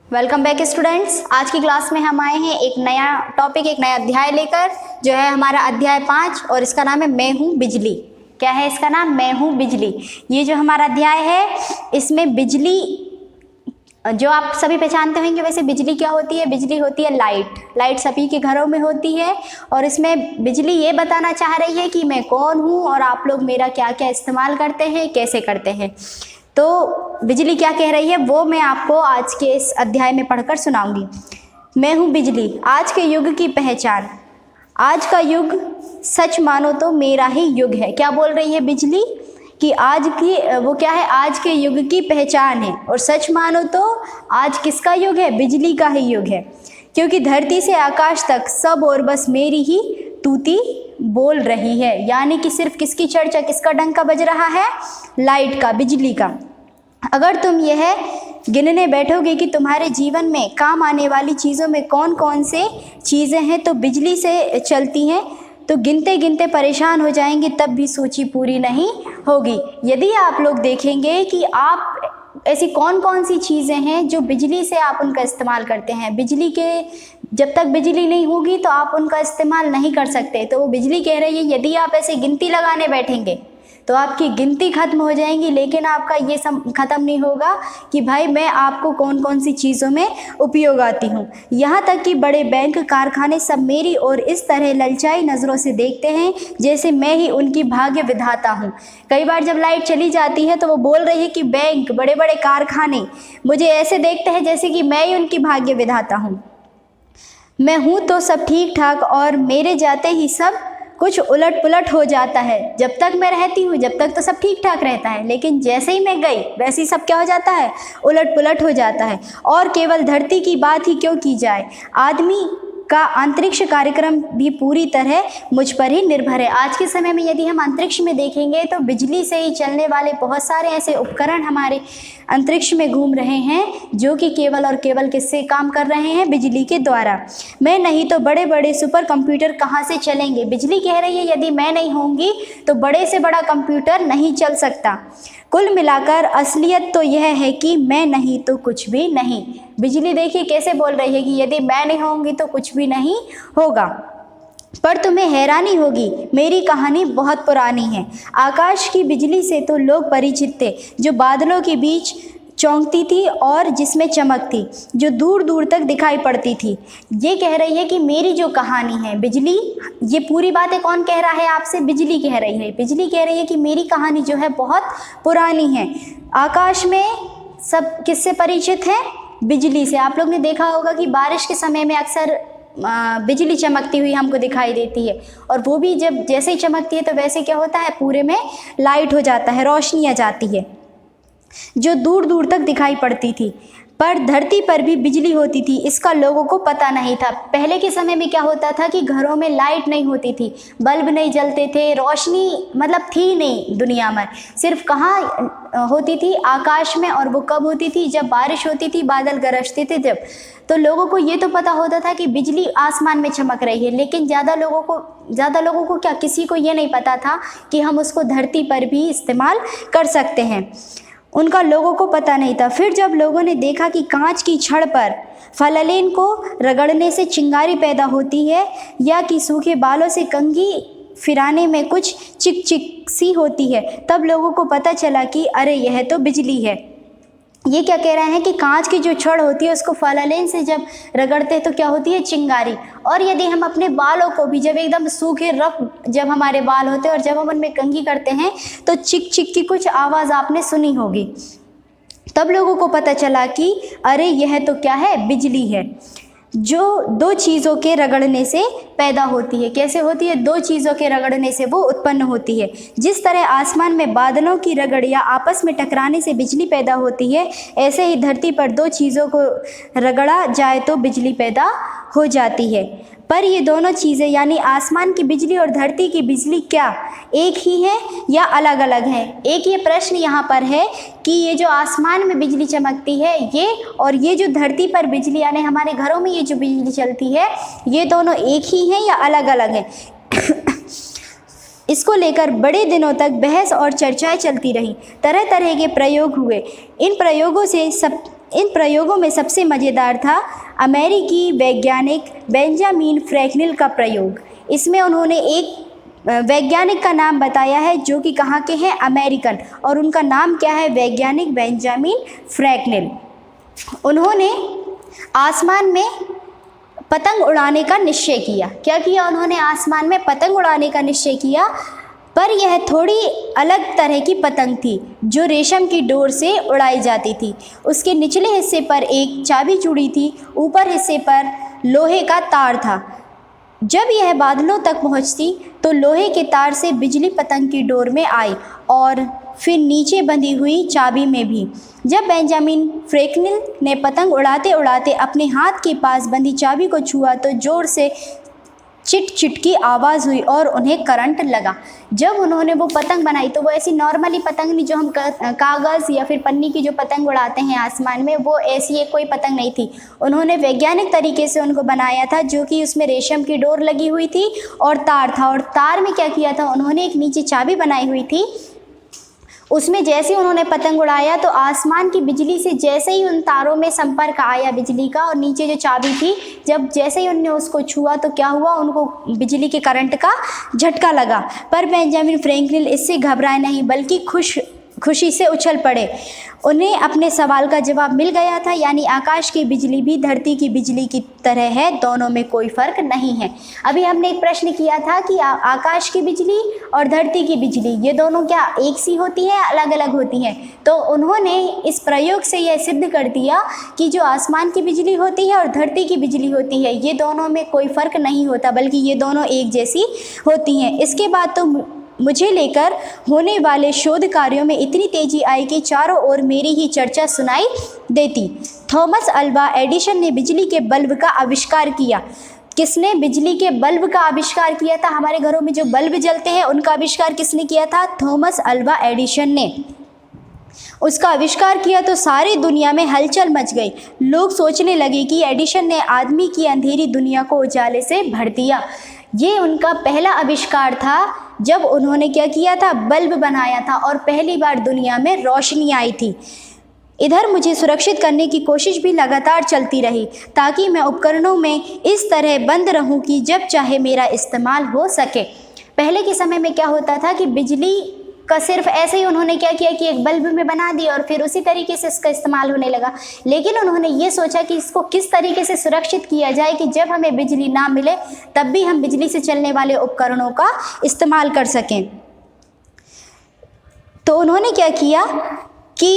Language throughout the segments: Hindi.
Welcome back students. आज की क्लास में हम आए हैं एक नया टॉपिक, एक नया अध्याय लेकर, जो है हमारा अध्याय 5 और इसका नाम है मैं हूँ बिजली। क्या है इसका नाम? मैं हूँ बिजली। ये जो हमारा अध्याय है इसमें बिजली, जो आप सभी पहचानते होंगे, वैसे बिजली क्या होती है? बिजली होती है लाइट सभी के घरों में होती है। और इसमें बिजली ये बताना चाह रही है कि मैं कौन हूँ और आप लोग मेरा क्या क्या इस्तेमाल करते हैं, कैसे करते हैं। तो बिजली क्या कह रही है वो मैं आपको आज के इस अध्याय में पढ़कर सुनाऊंगी। मैं हूँ बिजली, आज के युग की पहचान। आज का युग सच मानो तो मेरा ही युग है। क्या बोल रही है बिजली? कि आज की वो क्या है? आज के युग की पहचान है। और सच मानो तो आज किसका युग है? बिजली का ही युग है। क्योंकि धरती से आकाश तक सब और बस मेरी ही तूती बोल रही है। यानी कि सिर्फ किसकी चर्चा, किसका डंका बज रहा है? लाइट का, बिजली का। अगर तुम यह गिनने बैठोगे कि तुम्हारे जीवन में काम आने वाली चीज़ों में कौन कौन से चीज़ें हैं तो बिजली से चलती हैं, तो गिनते गिनते परेशान हो जाएंगे, तब भी सूची पूरी नहीं होगी। यदि आप लोग देखेंगे कि आप ऐसी कौन कौन सी चीज़ें हैं जो बिजली से आप उनका इस्तेमाल करते हैं, बिजली के जब तक बिजली नहीं होगी तो आप उनका इस्तेमाल नहीं कर सकते। तो वो बिजली कह रही है यदि आप ऐसे गिनती लगाने बैठेंगे तो आपकी गिनती खत्म हो जाएंगी, लेकिन आपका ये सब खत्म नहीं होगा कि भाई मैं आपको कौन कौन सी चीज़ों में उपयोग आती हूँ। यहाँ तक कि बड़े बैंक, कारखाने सब मेरी और इस तरह ललचाई नज़रों से देखते हैं जैसे मैं ही उनकी भाग्य विधाता हूँ। कई बार जब लाइट चली जाती है तो वो बोल रही है कि बैंक, बड़े बड़े कारखाने मुझे ऐसे देखते हैं जैसे कि मैं ही उनकी भाग्य विधाता हूँ। मैं हूँ तो सब ठीक ठाक और मेरे जाते ही सब कुछ उलट पुलट हो जाता है। जब तक मैं रहती हूँ जब तक तो सब ठीक ठाक रहता है, लेकिन जैसे ही मैं गई वैसे ही सब क्या हो जाता है? उलट पुलट हो जाता है। और केवल धरती की बात ही क्यों की जाए, आदमी का अंतरिक्ष कार्यक्रम भी पूरी तरह मुझ पर ही निर्भर है। आज के समय में यदि हम अंतरिक्ष में देखेंगे तो बिजली से ही चलने वाले बहुत सारे ऐसे उपकरण हमारे अंतरिक्ष में घूम रहे हैं जो कि केवल और केवल किससे काम कर रहे हैं? बिजली के द्वारा। मैं नहीं तो बड़े बड़े सुपर कंप्यूटर कहाँ से चलेंगे? बिजली कह रही है यदि मैं नहीं होंगी तो बड़े से बड़ा कंप्यूटर नहीं चल सकता। कुल मिलाकर असलियत तो यह है कि मैं नहीं तो कुछ भी नहीं। बिजली देखिए कैसे बोल रही है कि यदि मैं नहीं होंगी तो कुछ भी नहीं होगा। पर तुम्हें हैरानी होगी, मेरी कहानी बहुत पुरानी है। आकाश की बिजली से तो लोग परिचित थे, जो बादलों के बीच चौंकती थी और जिसमें चमक थी, जो दूर दूर तक दिखाई पड़ती थी। ये कह रही है कि मेरी जो कहानी है बिजली, ये पूरी बातें कौन कह रहा है आपसे? बिजली कह रही है। बिजली कह रही है कि मेरी कहानी जो है बहुत पुरानी है। आकाश में सब किससे परिचित है? बिजली से। आप लोग ने देखा होगा कि बारिश के समय में अक्सर बिजली चमकती हुई हमको दिखाई देती है, और वो भी जब जैसे ही चमकती है तो वैसे क्या होता है? पूरे में लाइट हो जाता है, रोशनी आ जाती है जो दूर दूर तक दिखाई पड़ती थी। पर धरती पर भी बिजली होती थी, इसका लोगों को पता नहीं था। पहले के समय में क्या होता था कि घरों में लाइट नहीं होती थी, बल्ब नहीं जलते थे, रोशनी मतलब थी नहीं दुनिया में। सिर्फ कहाँ होती थी? आकाश में। और वो कब होती थी? जब बारिश होती थी, बादल गरजते थे जब। तो लोगों को ये तो पता होता था कि बिजली आसमान में चमक रही है, लेकिन ज़्यादा लोगों को क्या, किसी को ये नहीं पता था कि हम उसको धरती पर भी इस्तेमाल कर सकते हैं। उनका लोगों को पता नहीं था। फिर जब लोगों ने देखा कि कांच की छड़ पर फललेन को रगड़ने से चिंगारी पैदा होती है, या कि सूखे बालों से कंघी फिराने में कुछ चिक चिक सी होती है, तब लोगों को पता चला कि अरे यह तो बिजली है। ये क्या कह रहे हैं कि कांच की जो छड़ होती है उसको फललेन से जब रगड़ते हैं तो क्या होती है? चिंगारी। और यदि हम अपने बालों को भी जब एकदम सूखे रफ जब हमारे बाल होते हैं और जब हम उनमें कंघी करते हैं तो चिक चिक की कुछ आवाज़ आपने सुनी होगी। तब लोगों को पता चला कि अरे यह तो क्या है? बिजली है, जो दो चीज़ों के रगड़ने से पैदा होती है। कैसे होती है? दो चीज़ों के रगड़ने से वो उत्पन्न होती है। जिस तरह आसमान में बादलों की रगड़ या आपस में टकराने से बिजली पैदा होती है, ऐसे ही धरती पर दो चीज़ों को रगड़ा जाए तो बिजली पैदा हो जाती है। पर ये दोनों चीज़ें यानी आसमान की बिजली और धरती की बिजली क्या एक ही है या अलग अलग है? एक ये प्रश्न यहाँ पर है कि ये जो आसमान में बिजली चमकती है ये, और ये जो धरती पर बिजली यानी हमारे घरों में ये जो बिजली चलती है, ये दोनों एक ही हैं या अलग अलग हैं? इसको लेकर बड़े दिनों तक बहस और चर्चाएं चलती रहीं। तरह तरह के प्रयोग हुए। इन प्रयोगों से इन प्रयोगों में सबसे मज़ेदार था अमेरिकी वैज्ञानिक बेंजामिन फ्रैंकलिन का प्रयोग। इसमें उन्होंने एक वैज्ञानिक का नाम बताया है जो कि कहाँ के हैं, अमेरिकन, और उनका नाम क्या है, वैज्ञानिक बेंजामिन फ्रैंकलिन। उन्होंने आसमान में पतंग उड़ाने का निश्चय किया। क्या किया उन्होंने? आसमान में पतंग उड़ाने का निश्चय किया, पर यह थोड़ी अलग तरह की पतंग थी जो रेशम की डोर से उड़ाई जाती थी। उसके निचले हिस्से पर एक चाबी जुड़ी थी, ऊपर हिस्से पर लोहे का तार था। जब यह बादलों तक पहुंचती तो लोहे के तार से बिजली पतंग की डोर में आई और फिर नीचे बंधी हुई चाबी में भी। जब बेंजामिन फ्रैंकलिन ने पतंग उड़ाते उड़ाते अपने हाथ के पास बंधी चाबी को छुआ तो जोर से चिट चिट की आवाज़ हुई और उन्हें करंट लगा। जब उन्होंने वो पतंग बनाई तो वो ऐसी नॉर्मली पतंग नहीं जो हम कागज़ या फिर पन्नी की जो पतंग उड़ाते हैं आसमान में, वो ऐसी एक कोई पतंग नहीं थी। उन्होंने वैज्ञानिक तरीके से उनको बनाया था, जो कि उसमें रेशम की डोर लगी हुई थी और तार था। और तार में क्या किया था उन्होंने, एक नीचे चाबी बनाई हुई थी। उसमें जैसे ही उन्होंने पतंग उड़ाया तो आसमान की बिजली से जैसे ही उन तारों में संपर्क आया बिजली का, और नीचे जो चाबी थी, जब जैसे ही उन्होंने उसको छुआ तो क्या हुआ, उनको बिजली के करंट का झटका लगा। पर बेंजामिन फ्रैंकलिन इससे घबराए नहीं, बल्कि खुशी से उछल पड़े। उन्हें अपने सवाल का जवाब मिल गया था, यानी आकाश की बिजली भी धरती की बिजली की तरह है, दोनों में कोई फ़र्क नहीं है। अभी हमने एक प्रश्न किया था कि आकाश की बिजली और धरती की बिजली ये दोनों क्या एक सी होती है, अलग अलग होती हैं? तो उन्होंने इस प्रयोग से यह सिद्ध कर दिया कि जो आसमान की बिजली होती है और धरती की बिजली होती है, ये दोनों में कोई फ़र्क नहीं होता, बल्कि ये दोनों एक जैसी होती हैं। इसके बाद तो मुझे लेकर होने वाले शोध कार्यों में इतनी तेजी आई कि चारों ओर मेरी ही चर्चा सुनाई देती। थॉमस अल्वा एडिसन ने बिजली के बल्ब का आविष्कार किया। किसने बिजली के बल्ब का आविष्कार किया था? हमारे घरों में जो बल्ब जलते हैं उनका आविष्कार किसने किया था? थॉमस अल्वा एडिसन ने। उसका आविष्कार किया तो सारी दुनिया में हलचल मच गई। लोग सोचने लगे कि एडिसन ने आदमी की अंधेरी दुनिया को उजाले से भर दिया। ये उनका पहला आविष्कार था जब उन्होंने क्या किया था, बल्ब बनाया था और पहली बार दुनिया में रोशनी आई थी। इधर मुझे सुरक्षित करने की कोशिश भी लगातार चलती रही ताकि मैं उपकरणों में इस तरह बंद रहूं कि जब चाहे मेरा इस्तेमाल हो सके। पहले के समय में क्या होता था कि बिजली का सिर्फ ऐसे ही उन्होंने क्या किया कि एक बल्ब में बना दी और फिर उसी तरीके से इसका इस्तेमाल होने लगा। लेकिन उन्होंने ये सोचा कि इसको किस तरीके से सुरक्षित किया जाए कि जब हमें बिजली ना मिले तब भी हम बिजली से चलने वाले उपकरणों का इस्तेमाल कर सकें। तो उन्होंने क्या किया कि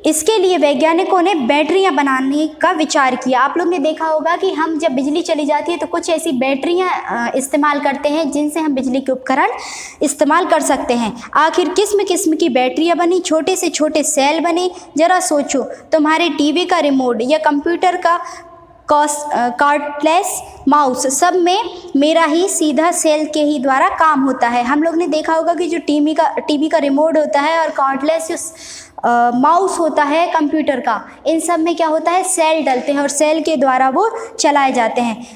इसके लिए वैज्ञानिकों ने बैटरियां बनाने का विचार किया। आप लोग ने देखा होगा कि हम जब बिजली चली जाती है तो कुछ ऐसी बैटरियां इस्तेमाल करते हैं जिनसे हम बिजली के उपकरण इस्तेमाल कर सकते हैं। आखिर किस्म किस्म की बैटरियां बनी, छोटे से छोटे सेल बने। ज़रा सोचो, तुम्हारे टीवी का रिमोट या कंप्यूटर का कार्डलेस माउस, सब में मेरा ही सीधा सेल के ही द्वारा काम होता है। हम लोग ने देखा होगा कि जो टीवी का रिमोट होता है और कार्डलेस जो माउस होता है कंप्यूटर का, इन सब में क्या होता है, सेल डलते हैं और सेल के द्वारा वो चलाए जाते हैं।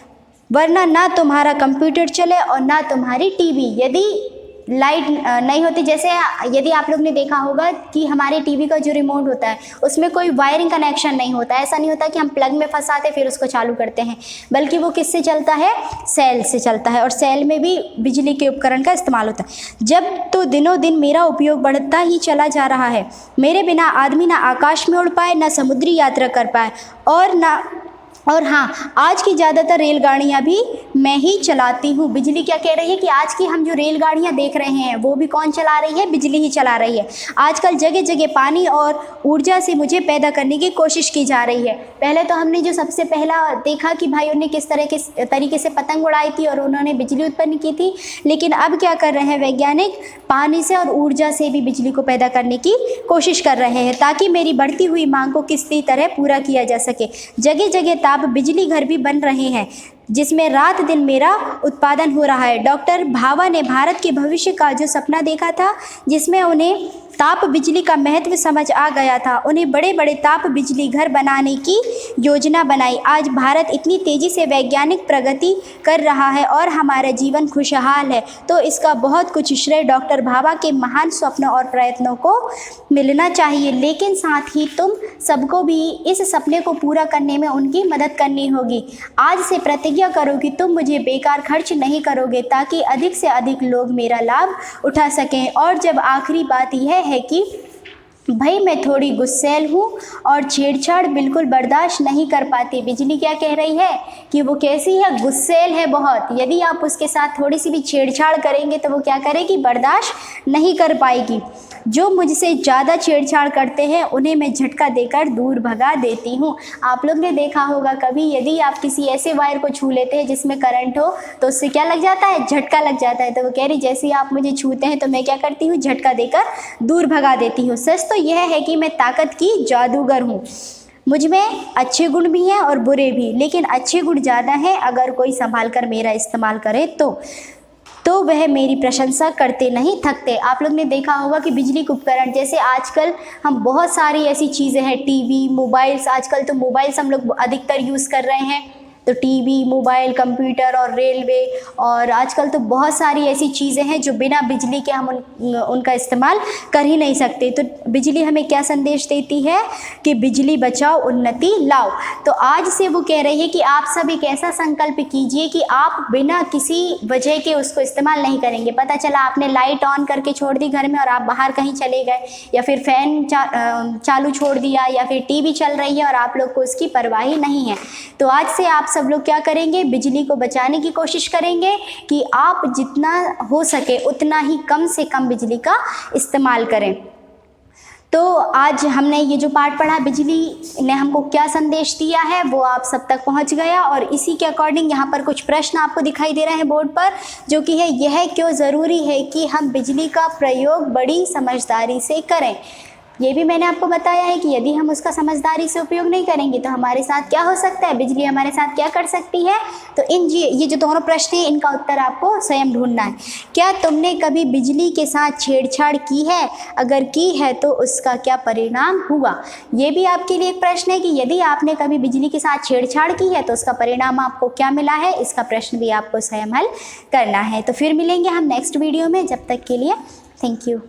वरना ना तुम्हारा कंप्यूटर चले और ना तुम्हारी टीवी, यदि लाइट नहीं होती। जैसे यदि आप लोग ने देखा होगा कि हमारे टीवी का जो रिमोट होता है उसमें कोई वायरिंग कनेक्शन नहीं होता। ऐसा नहीं होता कि हम प्लग में फंसाते फिर उसको चालू करते हैं, बल्कि वो किससे चलता है, सेल से चलता है। और सेल में भी बिजली के उपकरण का इस्तेमाल होता है। जब तो दिनों दिन मेरा उपयोग बढ़ता ही चला जा रहा है। मेरे बिना आदमी ना आकाश में उड़ पाए, ना समुद्री यात्रा कर पाए, और हाँ, आज की ज़्यादातर रेलगाड़ियाँ भी मैं ही चलाती हूँ। बिजली क्या कह रही है कि आज की हम जो रेलगाड़ियाँ देख रहे हैं वो भी कौन चला रही है, बिजली ही चला रही है। आजकल जगह जगह पानी और ऊर्जा से मुझे पैदा करने की कोशिश की जा रही है। पहले तो हमने जो सबसे पहला देखा कि भाई उन्होंने किस तरह के तरीके से पतंग उड़ाई थी और उन्होंने बिजली उत्पन्न की थी, लेकिन अब क्या कर रहे हैं वैज्ञानिक, पानी से और ऊर्जा से भी बिजली को पैदा करने की कोशिश कर रहे हैं ताकि मेरी बढ़ती हुई मांग को किसी तरह पूरा किया जा सके। जगह जगह बिजली घर भी बन रहे हैं जिसमें रात दिन मेरा उत्पादन हो रहा है। डॉक्टर भाभा ने भारत के भविष्य का जो सपना देखा था, जिसमें उन्हें ताप बिजली का महत्व समझ आ गया था। उन्हें बड़े बड़े ताप बिजली घर बनाने की योजना बनाई। आज भारत इतनी तेज़ी से वैज्ञानिक प्रगति कर रहा है और हमारा जीवन खुशहाल है, तो इसका बहुत कुछ श्रेय डॉक्टर भाभा के महान स्वप्नों और प्रयत्नों को मिलना चाहिए। लेकिन साथ ही तुम सबको भी इस सपने को पूरा करने में उनकी मदद करनी होगी। आज से प्रतिज्ञा करो कि तुम मुझे बेकार खर्च नहीं करोगे, ताकि अधिक से अधिक लोग मेरा लाभ उठा सकें। और जब आखिरी बात यह है कि भाई मैं थोड़ी गुस्सैल हूँ और छेड़छाड़ बिल्कुल बर्दाश्त नहीं कर पाती। बिजली क्या कह रही है कि वो कैसी है, गुस्सैल है बहुत। यदि आप उसके साथ थोड़ी सी भी छेड़छाड़ करेंगे तो वो क्या करेगी, बर्दाश्त नहीं कर पाएगी। जो मुझसे ज़्यादा छेड़छाड़ करते हैं उन्हें मैं झटका देकर दूर भगा देती हूँ। आप लोग ने देखा होगा कभी, यदि आप किसी ऐसे वायर को छू लेते हैं जिसमें करंट हो तो उससे क्या लग जाता है, झटका लग जाता है। तो वो कह रही जैसे ही आप मुझे छूते हैं तो मैं क्या करती हूँ, झटका देकर दूर भगा देती हूँ। सच तो यह है कि मैं ताकत की जादूगर हूँ। मुझ में अच्छे गुण भी हैं और बुरे भी, लेकिन अच्छे गुण ज़्यादा हैं। अगर कोई संभाल कर मेरा इस्तेमाल करे तो वह मेरी प्रशंसा करते नहीं थकते। आप लोग ने देखा होगा कि बिजली के उपकरण, जैसे आजकल हम बहुत सारी ऐसी चीज़ें हैं, टीवी, मोबाइल्स, आजकल तो मोबाइल्स हम लोग अधिकतर यूज़ कर रहे हैं। तो टीवी, मोबाइल, कंप्यूटर और रेलवे, और आजकल तो बहुत सारी ऐसी चीज़ें हैं जो बिना बिजली के हम उनका इस्तेमाल कर ही नहीं सकते। तो बिजली हमें क्या संदेश देती है कि बिजली बचाओ, उन्नति लाओ। तो आज से वो कह रही है कि आप सब एक ऐसा संकल्प कीजिए कि आप बिना किसी वजह के उसको इस्तेमाल नहीं करेंगे। पता चला आपने लाइट ऑन करके छोड़ दी घर में और आप बाहर कहीं चले गए, या फिर फ़ैन चालू छोड़ दिया, या फिर टीवी चल रही है और आप लोग को उसकी परवाह ही नहीं है। तो आज से आप सब लोग क्या करेंगे, बिजली को बचाने की कोशिश करेंगे कि आप जितना हो सके उतना ही कम से कम बिजली का इस्तेमाल करें। तो आज हमने ये जो पाठ पढ़ा, बिजली ने हमको क्या संदेश दिया है, वो आप सब तक पहुंच गया। और इसी के अकॉर्डिंग यहाँ पर कुछ प्रश्न आपको दिखाई दे रहे हैं बोर्ड पर, जो कि है यह क्यों ज़रूरी है कि हम बिजली का प्रयोग बड़ी समझदारी से करें। ये भी मैंने आपको बताया है कि यदि हम उसका समझदारी से उपयोग नहीं करेंगे तो हमारे साथ क्या हो सकता है, बिजली हमारे साथ क्या कर सकती है। तो ये जो दोनों प्रश्न हैं इनका उत्तर आपको स्वयं ढूंढना है। क्या तुमने कभी बिजली के साथ छेड़छाड़ की है? अगर की है तो उसका क्या परिणाम हुआ? ये भी आपके लिए एक प्रश्न है कि यदि आपने कभी बिजली के साथ छेड़छाड़ की है तो उसका परिणाम आपको क्या मिला है। इसका प्रश्न भी आपको स्वयं हल करना है। तो फिर मिलेंगे हम नेक्स्ट वीडियो में। जब तक के लिए थैंक यू।